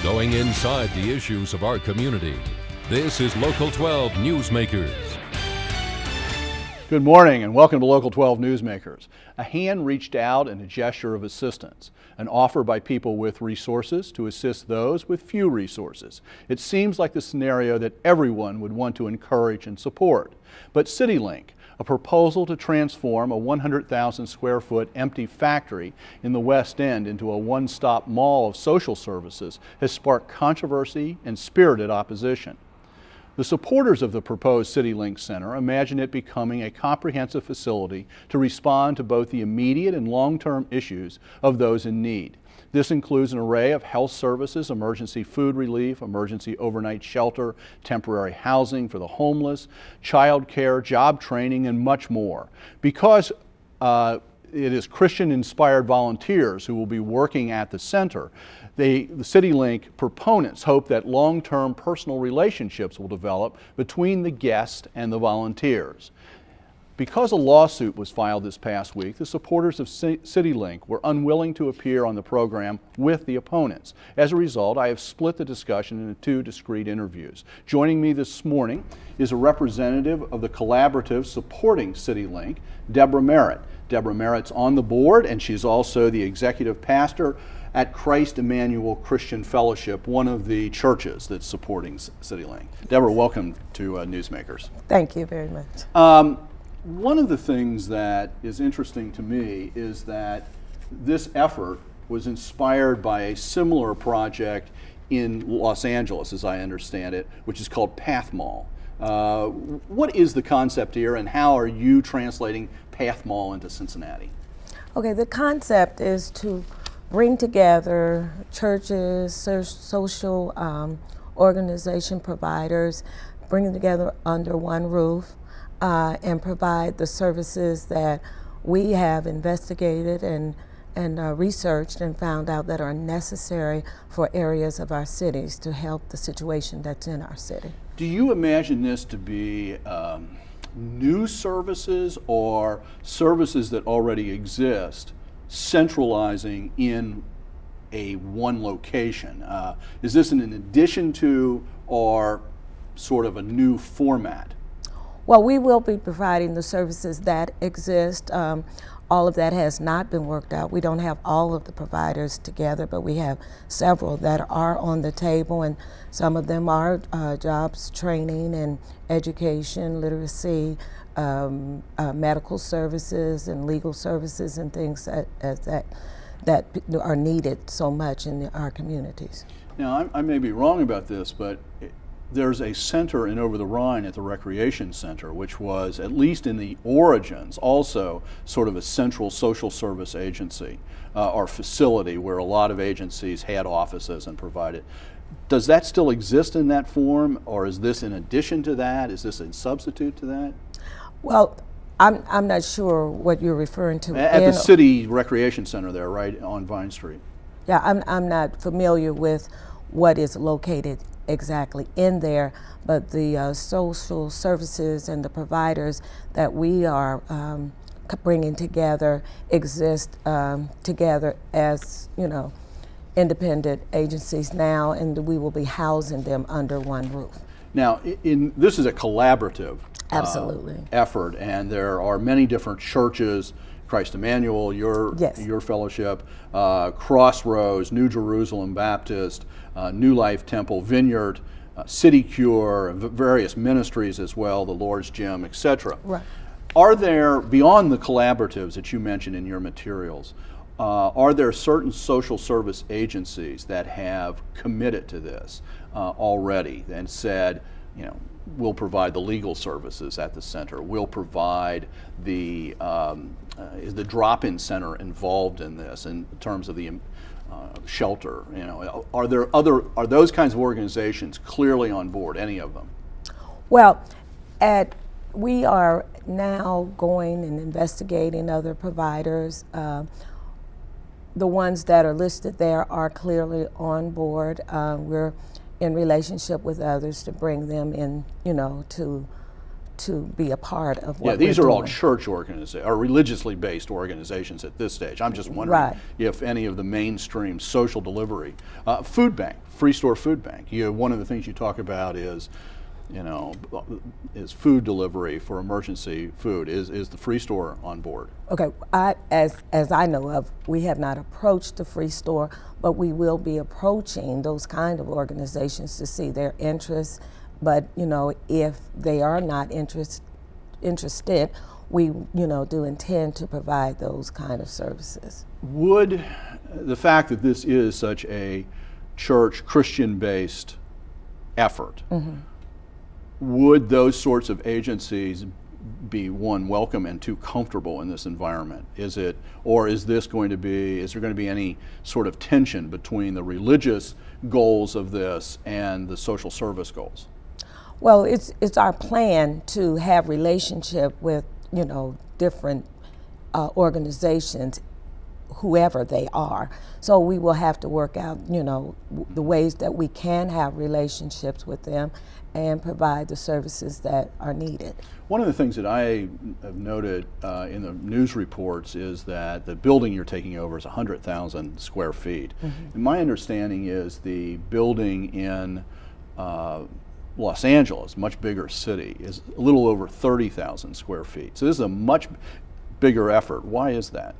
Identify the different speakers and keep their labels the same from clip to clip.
Speaker 1: Going inside the issues of our community, this is Local 12 Newsmakers.
Speaker 2: Good morning and welcome to Local 12 Newsmakers. A hand reached out in a gesture of assistance, an offer by people with resources to assist those with few resources. It seems like the scenario that everyone would want to encourage and support. But CityLink, a proposal to transform a 100,000 square foot empty factory in the West End into a one-stop mall of social services, has sparked controversy and spirited opposition. The supporters of the proposed CityLink Center imagine it becoming a comprehensive facility to respond to both the immediate and long-term issues of those in need. This includes an array of health services, emergency food relief, emergency overnight shelter, temporary housing for the homeless, child care, job training, and much more. Because it is Christian-inspired volunteers who will be working at the center, the CityLink proponents hope that long-term personal relationships will develop between the guests and the volunteers. Because a lawsuit was filed this past week, the supporters of CityLink were unwilling to appear on the program with the opponents. As a result, I have split the discussion into two discrete interviews. Joining me this morning is a representative of the collaborative supporting CityLink, Deborah Merritt. Deborah Merritt's on the board, and she's also the executive pastor at Christ Emmanuel Christian Fellowship, one of the churches that's supporting CityLink. Deborah, welcome to Newsmakers.
Speaker 3: Thank you very much.
Speaker 2: One of the things that is interesting to me is that this effort was inspired by a similar project in Los Angeles, as I understand it, which is called Path Mall. What is the concept here, and how are you translating Path Mall into Cincinnati?
Speaker 3: Okay, the concept is to bring together churches, social organization providers, bring them together under one roof, and provide the services that we have investigated and researched and found out that are necessary for areas of our cities to help the situation that's in our city.
Speaker 2: Do you imagine this to be new services or services that already exist centralizing in a one location? Is this in addition to or sort of a new format?
Speaker 3: Well, we will be providing the services that exist. All of that has not been worked out. We don't have all of the providers together, but we have several that are on the table, and some of them are jobs, training, and education, literacy, medical services, and legal services, and things that are needed so much in our communities.
Speaker 2: Now, I may be wrong about this, but there's a center in Over the Rhine at the Recreation Center, which was, at least in the origins, also sort of a central social service agency or facility where a lot of agencies had offices and provided. Does that still exist in that form, or is this in addition to that? Is this a substitute to that?
Speaker 3: Well, I'm not sure what you're referring to.
Speaker 2: At the City Recreation Center there, right on Vine Street.
Speaker 3: Yeah, I'm not familiar with what is located exactly in there, but the social services and the providers that we are bringing together exist together as, independent agencies now, and we will be housing them under one roof.
Speaker 2: Now, this is a collaborative
Speaker 3: Absolutely.
Speaker 2: Effort, and there are many different churches, Christ Emmanuel, your fellowship, Crossroads, New Jerusalem Baptist, New Life Temple, Vineyard, City Cure, various ministries as well, the Lord's Gym, etc.
Speaker 3: Right.
Speaker 2: Are there, beyond the collaboratives that you mentioned in your materials, are there certain social service agencies that have committed to this already and said, we'll provide the legal services at the center, we'll provide the is the drop-in center involved in this in terms of the shelter? Are those kinds of organizations clearly on board, any of them?
Speaker 3: Well, we are now going and investigating other providers. The ones that are listed there are clearly on board. We're in relationship with others to bring them in, to be a part of what
Speaker 2: Yeah, these
Speaker 3: we're
Speaker 2: are all
Speaker 3: doing.
Speaker 2: church organizations, or religiously based organizations at this stage. I'm just wondering
Speaker 3: Right.
Speaker 2: if any of the mainstream social delivery, food bank, free store food bank. One of the things you talk about is, is food delivery for emergency food. Is the free store on board?
Speaker 3: Okay, as I know of, we have not approached the free store, but we will be approaching those kind of organizations to see their interests. But if they are not interested, we do intend to provide those kind of services.
Speaker 2: Would the fact that this is such a church Christian-based effort, would those sorts of agencies be, one, welcome, and two, comfortable in this environment? Is there going to be any sort of tension between the religious goals of this and the social service goals?
Speaker 3: Well, it's our plan to have relationship with different organizations, whoever they are. So we will have to work out the ways that we can have relationships with them and provide the services that are needed.
Speaker 2: One of the things that I have noted in the news reports is that the building you're taking over is 100,000 square feet. And my understanding is the building in Los Angeles, much bigger city, is a little over 30,000 square feet. So this is a much bigger effort. Why is that?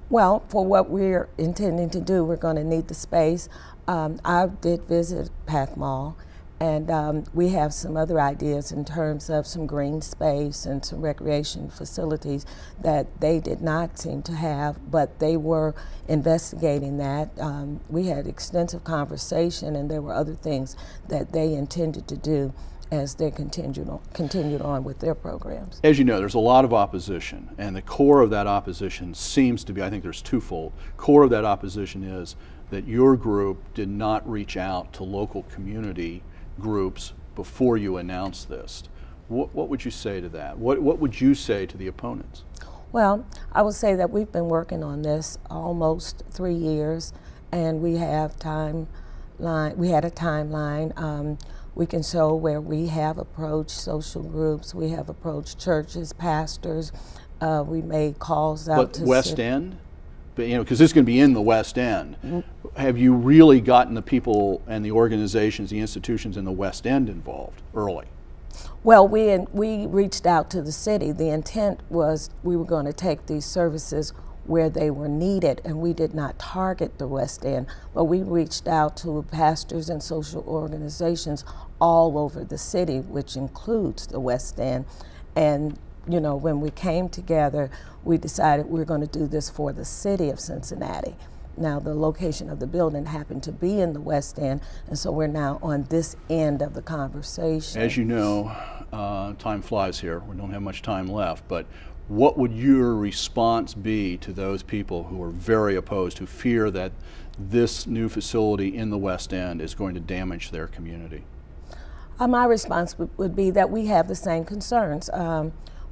Speaker 3: Well, for what we're intending to do, we're going to need the space. I did visit Path Mall, and we have some other ideas in terms of some green space and some recreation facilities that they did not seem to have, but they were investigating that. We had extensive conversation, and there were other things that they intended to do as they continued on with their programs.
Speaker 2: As you know, there's a lot of opposition, and the core of that opposition seems to be, I think there's twofold. Core of that opposition is that your group did not reach out to local community groups before you announced this. What would you say to that? What would you say to the opponents?
Speaker 3: Well, I would say that we've been working on this almost 3 years, and we have we had a timeline. We can show where we have approached social groups, we have approached churches, pastors, we made calls out to
Speaker 2: West End? Because this is going to be in the West End. Have you really gotten the people and the organizations, the institutions in the West End involved early?
Speaker 3: Well, we reached out to the city. The intent was we were going to take these services where they were needed, and we did not target the West End, but we reached out to pastors and social organizations all over the city, which includes the West End. And when we came together, we decided we were going to do this for the city of Cincinnati. Now, the location of the building happened to be in the West End, and so we're now on this end of the conversation.
Speaker 2: As you know, time flies here. We don't have much time left, but what would your response be to those people who are very opposed, who fear that this new facility in the West End is going to damage their community?
Speaker 3: My response would be that we have the same concerns.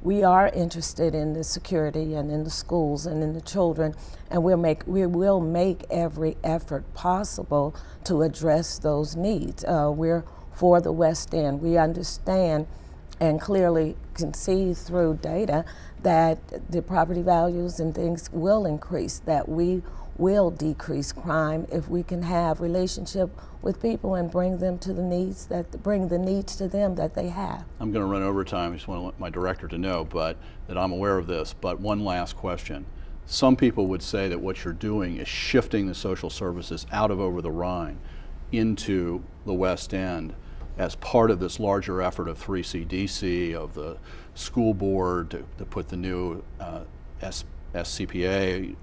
Speaker 3: We are interested in the security and in the schools and in the children, and we will make every effort possible to address those needs. We're for the West End. We understand and clearly can see through data that the property values and things will increase, that we will decrease crime if we can have relationship with people and bring the needs to them that they have.
Speaker 2: I'm going to run over time. I just want to let my director to know that I'm aware of this. But one last question. Some people would say that what you're doing is shifting the social services out of over the Rhine into the West End as part of this larger effort of 3CDC, of the school board to put the new SCPA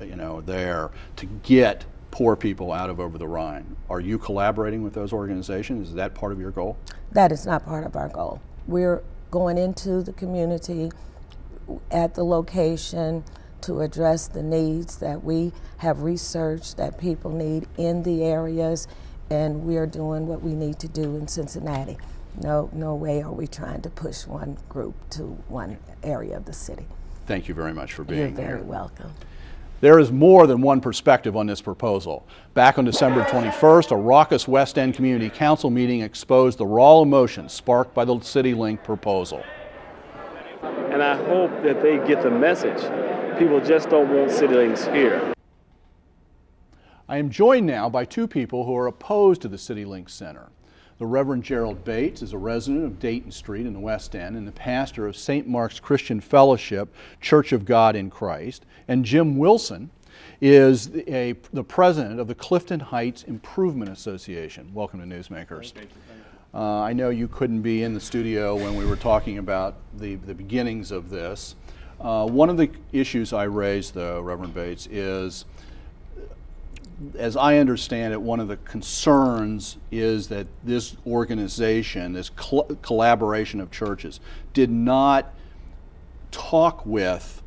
Speaker 2: there to get poor people out of over the Rhine. Are you collaborating with those organizations? Is that part of your goal?
Speaker 3: That is not part of our goal. We're going into the community at the location to address the needs that we have researched that people need in the areas, and we're doing what we need to do in Cincinnati. No way are we trying to push one group to one area of the city.
Speaker 2: Thank you very much for being here.
Speaker 3: You're very welcome.
Speaker 2: There is more than one perspective on this proposal. Back on December 21st, a raucous West End Community Council meeting exposed the raw emotions sparked by the CityLink proposal.
Speaker 4: and I hope that they get the message. People just don't want CityLinks here.
Speaker 2: I am joined now by two people who are opposed to the CityLinks Center. The Reverend Gerald Bates is a resident of Dayton Street in the West End and the pastor of St. Mark's Christian Fellowship, Church of God in Christ. And Jim Wilson is the president of the Clifton Heights Improvement Association. Welcome to Newsmakers.
Speaker 4: Thank you.
Speaker 2: I know you couldn't be in the studio when we were talking about the beginnings of this. One of the issues I raised, though, Reverend Bates, is, as I understand it, one of the concerns is that this organization, this collaboration of churches, did not talk with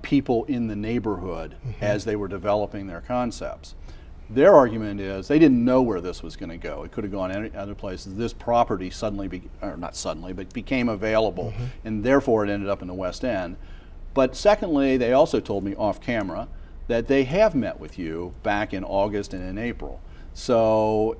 Speaker 2: people in the neighborhood as they were developing their concepts. Their argument is they didn't know where this was going to go. It could have gone any other places. This property became available, and therefore it ended up in the West End. But secondly, they also told me off camera that they have met with you back in August and in April. So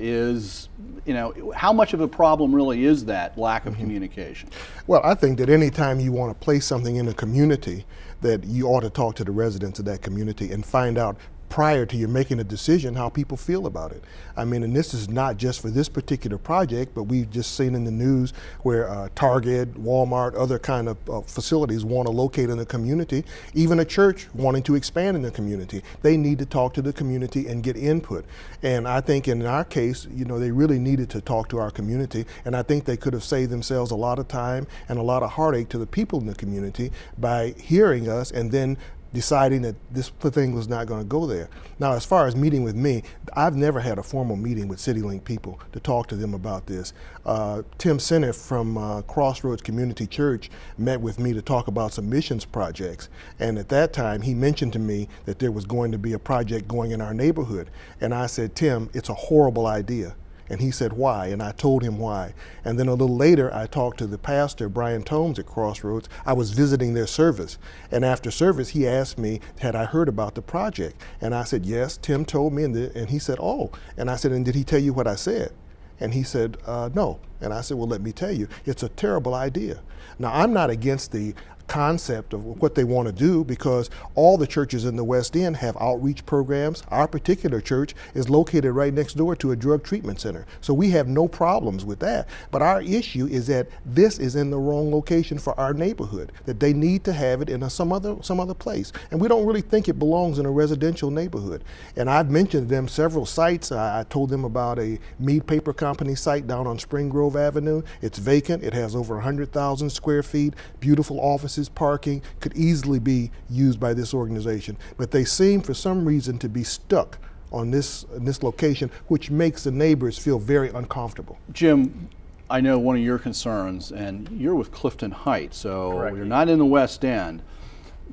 Speaker 2: how much of a problem really is that lack of communication?
Speaker 5: Well, I think that anytime you want to place something in a community, that you ought to talk to the residents of that community and find out prior to you making a decision how people feel about it. I mean, and this is not just for this particular project, but we've just seen in the news where Target, Walmart, other kind of facilities want to locate in the community, even a church wanting to expand in the community. They need to talk to the community and get input. And I think in our case, they really needed to talk to our community, and I think they could have saved themselves a lot of time and a lot of heartache to the people in the community by hearing us and then deciding that this thing was not going to go there. Now, as far as meeting with me, I've never had a formal meeting with CityLink people to talk to them about this. Tim Senef from Crossroads Community Church met with me to talk about some missions projects. And at that time, he mentioned to me that there was going to be a project going in our neighborhood. And I said, Tim, it's a horrible idea. And he said, why? And I told him why. And then a little later, I talked to the pastor, Brian Tomes at Crossroads. I was visiting their service. And after service, he asked me, had I heard about the project? And I said, yes, Tim told me. And he said, oh. And I said, and did he tell you what I said? And he said, no. And I said, well, let me tell you, it's a terrible idea. Now, I'm not against the concept of what they want to do, because all the churches in the West End have outreach programs. Our particular church is located right next door to a drug treatment center, so we have no problems with that. But our issue is that this is in the wrong location for our neighborhood, that they need to have it in some other place, and we don't really think it belongs in a residential neighborhood. And I've mentioned to them several sites. I told them about a Mead Paper Company site down on Spring Grove Avenue. It's vacant. It has over 100,000 square feet, beautiful offices, parking, could easily be used by this organization. But they seem for some reason to be stuck on this location, which makes the neighbors feel very uncomfortable.
Speaker 2: Jim, I know one of your concerns, and you're with Clifton Heights, so
Speaker 6: Correct.
Speaker 2: You're not in the West End.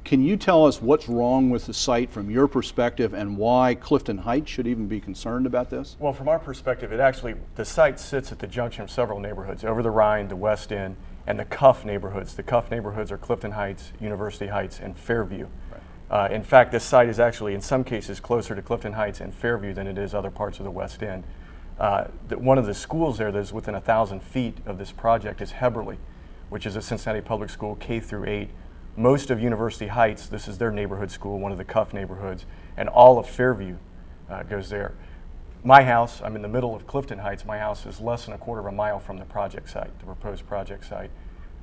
Speaker 2: Can you tell us what's wrong with the site from your perspective and why Clifton Heights should even be concerned about this?
Speaker 6: Well, from our perspective, the site sits at the junction of several neighborhoods, over the Rhine, the West End, and the Cuff neighborhoods. The Cuff neighborhoods are Clifton Heights, University Heights, and Fairview. Right. In fact, this site is actually, in some cases, closer to Clifton Heights and Fairview than it is other parts of the West End. One of the schools there that's within 1,000 feet of this project is Heberly, which is a Cincinnati public school, K through 8. Most of University Heights, this is their neighborhood school, one of the Cuff neighborhoods, and all of Fairview goes there. My house, I'm in the middle of Clifton Heights. My house is less than a quarter of a mile from the project site, the proposed project site.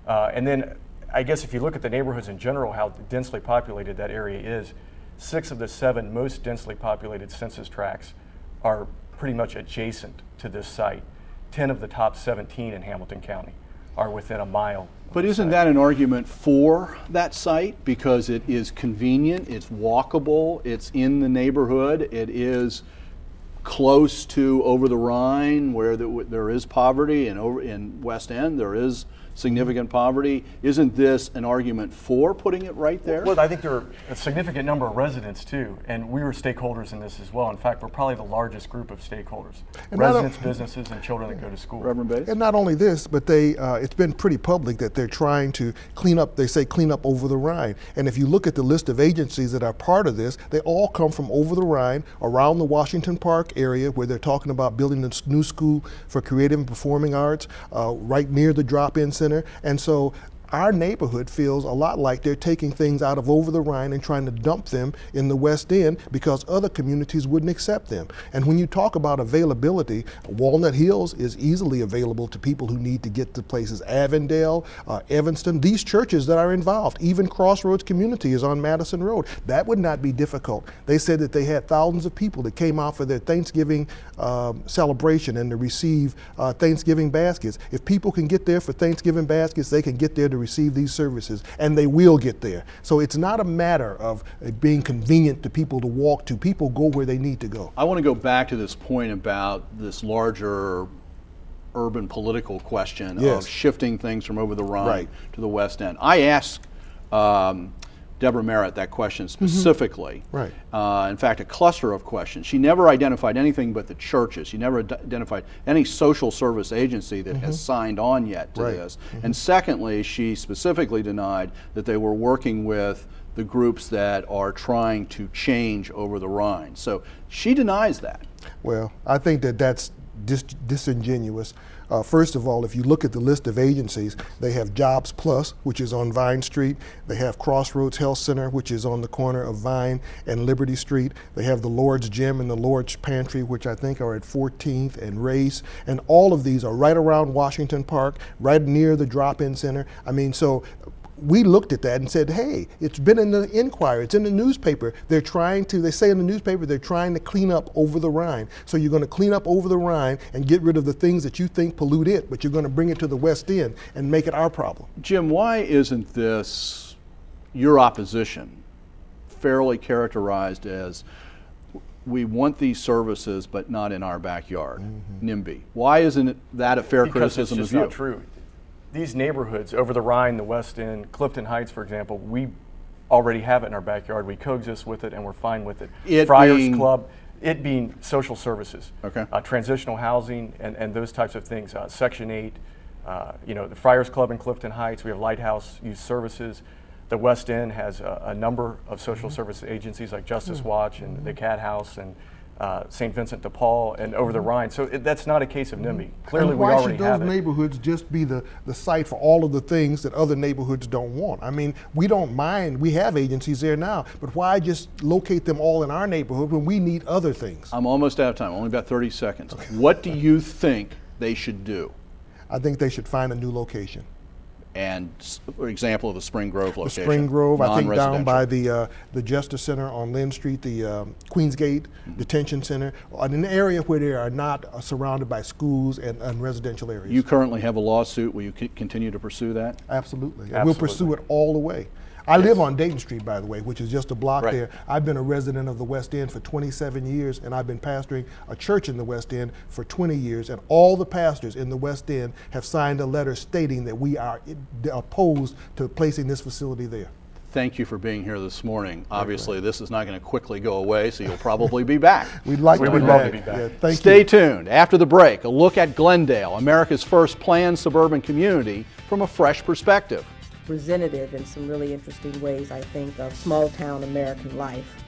Speaker 6: And then I guess if you look at the neighborhoods in general, how densely populated that area is, 6 of the 7 most densely populated census tracts are pretty much adjacent to this site. 10 of the top 17 in Hamilton County are within a mile.
Speaker 2: But isn't that an argument for that site? Because it is convenient, it's walkable, it's in the neighborhood, it is close to over the Rhine where there is poverty, and over in West End there is significant poverty. Isn't this an argument for putting it right there?
Speaker 6: Well, I think there are a significant number of residents too, and we were stakeholders in this as well. In fact, we're probably the largest group of stakeholders.
Speaker 5: And
Speaker 6: residents, businesses, and children that go to school.
Speaker 2: Reverend Bates?
Speaker 5: And not only this, but it's been pretty public that they're trying to clean up over the Rhine. And if you look at the list of agencies that are part of this, they all come from over the Rhine, around the Washington Park area, where they're talking about building a new school for creative and performing arts, right near the drop-in center. And so our neighborhood feels a lot like they're taking things out of over the Rhine and trying to dump them in the West End because other communities wouldn't accept them. And when you talk about availability, Walnut Hills is easily available to people who need to get to places. Avondale, Evanston, these churches that are involved, even Crossroads Community is on Madison Road. That would not be difficult. They said that they had thousands of people that came out for their Thanksgiving celebration and to receive Thanksgiving baskets. If people can get there for Thanksgiving baskets, they can get there to receive these services, and they will get there. So it's not a matter of it being convenient to people to walk to. People go where they need to go.
Speaker 2: I want to go back to this point about this larger urban political question of shifting things from over the Rhine to the West End. I asked Deborah Merritt that question specifically. In fact, a cluster of questions. She never identified anything but the churches. She never identified any social service agency that has signed on yet to this. And secondly, she specifically denied that they were working with the groups that are trying to change over the Rhine. So she denies that.
Speaker 5: Well, I think that that's disingenuous. First of all, if you look at the list of agencies, they have Jobs Plus, which is on Vine Street. They have Crossroads Health Center, which is on the corner of Vine and Liberty Street. They have the Lord's Gym and the Lord's Pantry, which I think are at 14th and Race. And all of these are right around Washington Park, right near the drop-in center. I mean, so we looked at that and said, hey, it's been in the Inquirer, it's in the newspaper. They say in the newspaper, they're trying to clean up over the Rhine. So you're going to clean up over the Rhine and get rid of the things that you think pollute it, but you're going to bring it to the West End and make it our problem.
Speaker 2: Jim, why isn't this, your opposition, fairly characterized as we want these services but not in our backyard, NIMBY? Why isn't that a fair criticism of you?
Speaker 6: Because it's just not true. These neighborhoods, over the Rhine, the West End, Clifton Heights, for example, we already have it in our backyard. We coexist with it, and we're fine with it. Friars Club, it being social services, transitional housing, and those types of things. Section 8, the Friars Club in Clifton Heights. We have Lighthouse Youth Services. The West End has a number of social service agencies like Justice Watch and the Cat House and St. Vincent de Paul and over the Rhine. So that's not a case of NIMBY. Clearly, we already have it.
Speaker 5: Why should those neighborhoods just be the site for all of the things that other neighborhoods don't want? I mean, we don't mind. We have agencies there now, but why just locate them all in our neighborhood when we need other things?
Speaker 2: I'm almost out of time, only about 30 seconds. What do you think they should do?
Speaker 5: I think they should find a new location.
Speaker 2: And example of the Spring Grove location.
Speaker 5: The Spring Grove, I think down by the Justice Center on Lynn Street, the Queensgate Detention Center, in an area where they are not surrounded by schools and residential areas.
Speaker 2: You currently have a lawsuit. Will you continue to pursue that?
Speaker 5: Absolutely. We'll pursue it all the way. I live on Dayton Street, by the way, which is just a block there. I've been a resident of the West End for 27 years, and I've been pastoring a church in the West End for 20 years, and all the pastors in the West End have signed a letter stating that we are opposed to placing this facility there.
Speaker 2: Thank you for being here this morning. Obviously, this is not going to quickly go away, so you'll probably be back.
Speaker 5: We would love to be back.
Speaker 6: Yeah,
Speaker 5: thank
Speaker 2: Stay
Speaker 5: you.
Speaker 2: tuned. After the break, a look at Glendale, America's first planned suburban community, from a fresh perspective.
Speaker 3: Representative in some really interesting ways, I think, of small town American life,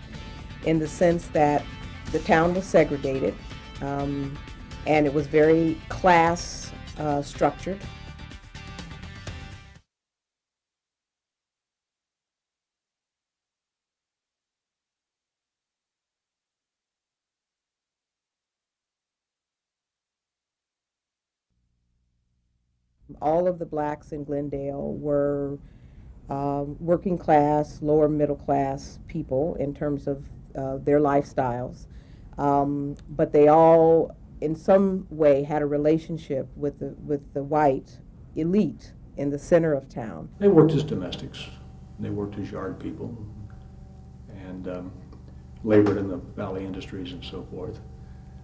Speaker 3: in the sense that the town was segregated and it was very class structured. All of the blacks in Glendale were working class, lower middle class people in terms of their lifestyles, but they all in some way had a relationship with the white elite in the center of town.
Speaker 7: They worked as domestics, they worked as yard people, and labored in the valley industries and so forth.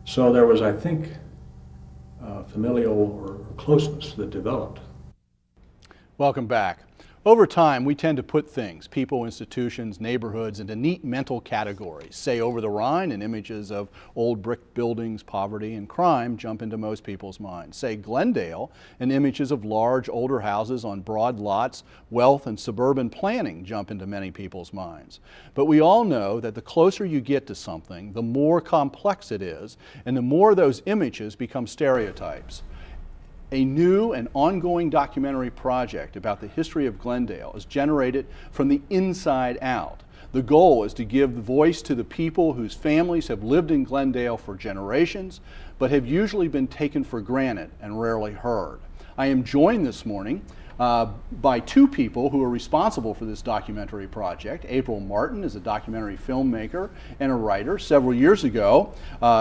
Speaker 7: So there was, I think, familial or closeness that developed.
Speaker 2: Welcome back. Over time, we tend to put things, people, institutions, neighborhoods, into neat mental categories. Say over the Rhine, and images of old brick buildings, poverty, and crime jump into most people's minds. Say Glendale, and images of large, older houses on broad lots, wealth, and suburban planning jump into many people's minds. But we all know that the closer you get to something, the more complex it is, and the more those images become stereotypes. A new and ongoing documentary project about the history of Glendale is generated from the inside out. The goal is to give voice to the people whose families have lived in Glendale for generations, but have usually been taken for granted and rarely heard. I am joined this morning by two people who are responsible for this documentary project. April Martin is a documentary filmmaker and a writer. Several years ago,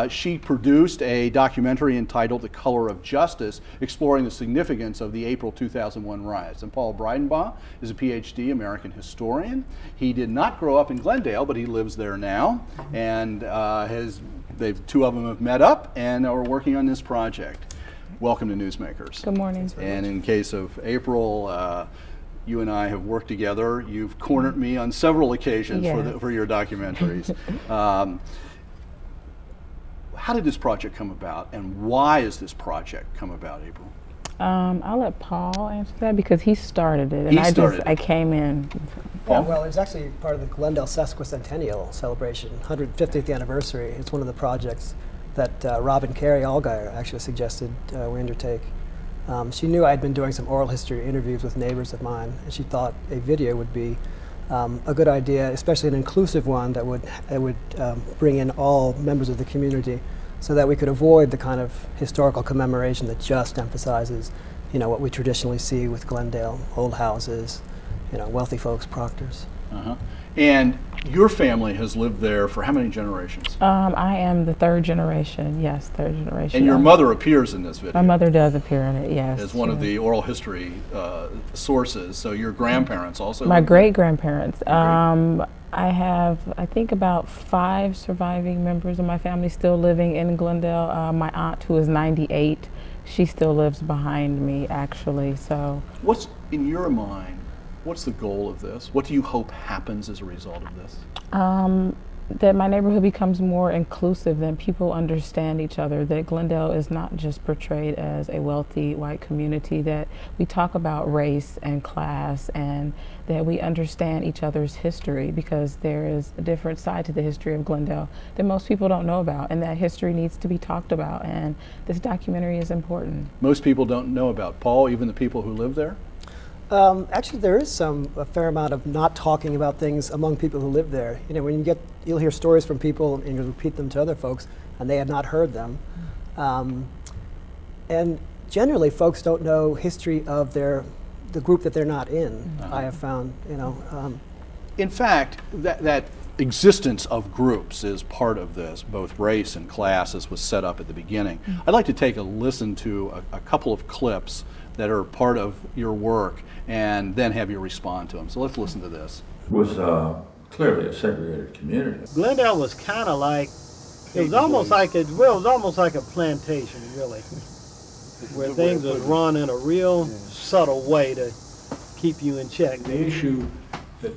Speaker 2: she produced a documentary entitled The Color of Justice, exploring the significance of the April 2001 riots. And Paul Briedenbach is a PhD American historian. He did not grow up in Glendale, but he lives there now, and two of them have met up and are working on this project. Welcome to Newsmakers.
Speaker 8: Good morning.
Speaker 2: And in case of April, you and I have worked together. You've cornered me on several occasions
Speaker 8: Yes.
Speaker 2: for your documentaries. How did this project come about, and why has this project come about, April?
Speaker 8: I'll let Paul answer that because he started it, and
Speaker 2: He started it.
Speaker 8: I came in.
Speaker 2: Paul?
Speaker 9: Well, it was actually part of the Glendale Sesquicentennial celebration, 150th anniversary. It's one of the projects that Robin Carey Allgaier actually suggested we undertake. She knew I had been doing some oral history interviews with neighbors of mine, and she thought a video would be a good idea, especially an inclusive one that would bring in all members of the community, so that we could avoid the kind of historical commemoration that just emphasizes, what we traditionally see with Glendale: old houses, wealthy folks, proctors.
Speaker 2: Uh-huh. And your family has lived there for how many generations?
Speaker 8: I am the third generation. Yes, third generation.
Speaker 2: And your mother appears in this video.
Speaker 8: My mother does appear in it. Yes.
Speaker 2: As one of the oral history sources. So your grandparents also?
Speaker 8: My great-grandparents. I have, I think, about 5 surviving members of my family still living in Glendale. My aunt, who is 98, she still lives behind me, actually. So,
Speaker 2: What's, in your mind, what's the goal of this? What do you hope happens as a result of this?
Speaker 8: that my neighborhood becomes more inclusive, that people understand each other, that Glendale is not just portrayed as a wealthy white community, that we talk about race and class, and that we understand each other's history, because there is a different side to the history of Glendale that most people don't know about, and that history needs to be talked about, and this documentary is important.
Speaker 2: Most people don't know about Paul, even the people who live there?
Speaker 9: Actually, there is a fair amount of not talking about things among people who live there. You know, when you'll hear stories from people and you'll repeat them to other folks, and they have not heard them. And generally, folks don't know history of the group that they're not in. I have found,
Speaker 2: In fact, that existence of groups is part of this, both race and class, as was set up at the beginning. I'd like to take a listen to a couple of clips that are part of your work, and then have you respond to them. So let's listen to this.
Speaker 10: It was clearly a segregated community.
Speaker 11: Glendale was kind of like, it was almost like a plantation, really, where things was run in a real subtle way to keep you in check.
Speaker 7: The issue that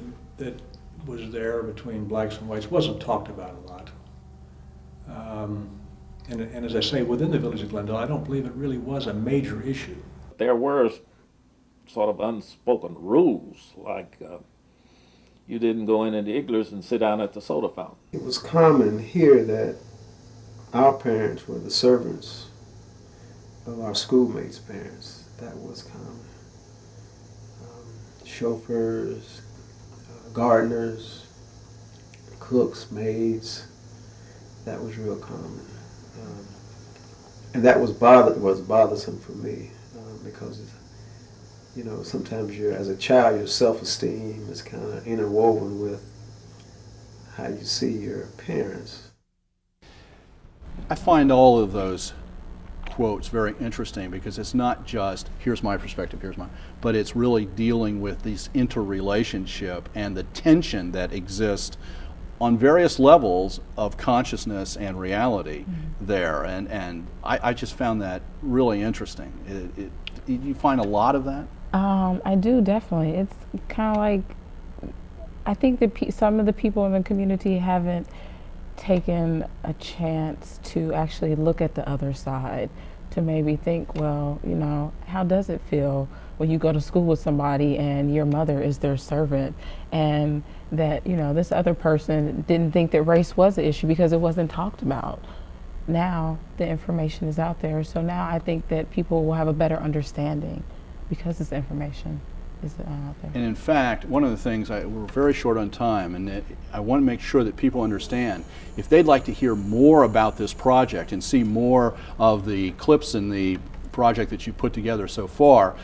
Speaker 7: was there between blacks and whites wasn't talked about a lot. And as I say, within the village of Glendale, I don't believe it really was a major issue.
Speaker 10: There were sort of unspoken rules, like you didn't go in the igloos and sit down at the soda fountain.
Speaker 12: It was common here that our parents were the servants of our schoolmates' parents. That was common. Chauffeurs, gardeners, cooks, maids, that was real common. And that was bothersome for me, because sometimes as a child, your self-esteem is kind of interwoven with how you see your parents.
Speaker 2: I find all of those quotes very interesting, because it's not just, here's my perspective, here's mine, but it's really dealing with this interrelationship and the tension that exists on various levels of consciousness and reality there. And I just found that really interesting. You find a lot of that?
Speaker 8: I do, definitely. It's kind of like, I think that some of the people in the community haven't taken a chance to actually look at the other side, to maybe think, well, how does it feel when you go to school with somebody and your mother is their servant, and that, this other person didn't think that race was an issue because it wasn't talked about. now the information is out there. So now I think that people will have a better understanding because this information is out there.
Speaker 2: And in fact, one of the things, we're very short on time, and I want to make sure that people understand, if they'd like to hear more about this project and see more of the clips in the project that you put together so far,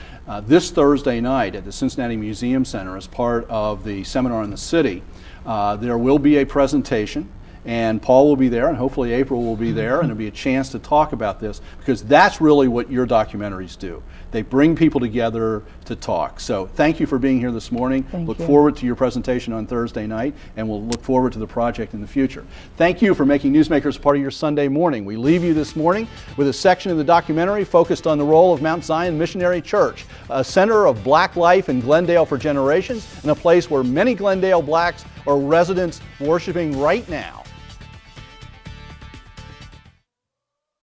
Speaker 2: this Thursday night at the Cincinnati Museum Center as part of the Seminar in the City, there will be a presentation, and Paul will be there, and hopefully April will be there, and there'll be a chance to talk about this, because that's really what your documentaries do. They bring people together to talk. So thank you for being here this morning. Look forward to your presentation on Thursday night, and we'll look forward to the project in the future. Thank you for making Newsmakers part of your Sunday morning. We leave you this morning with a section of the documentary focused on the role of Mount Zion Missionary Church, a center of black life in Glendale for generations, and a place where many Glendale blacks are residents worshiping right now.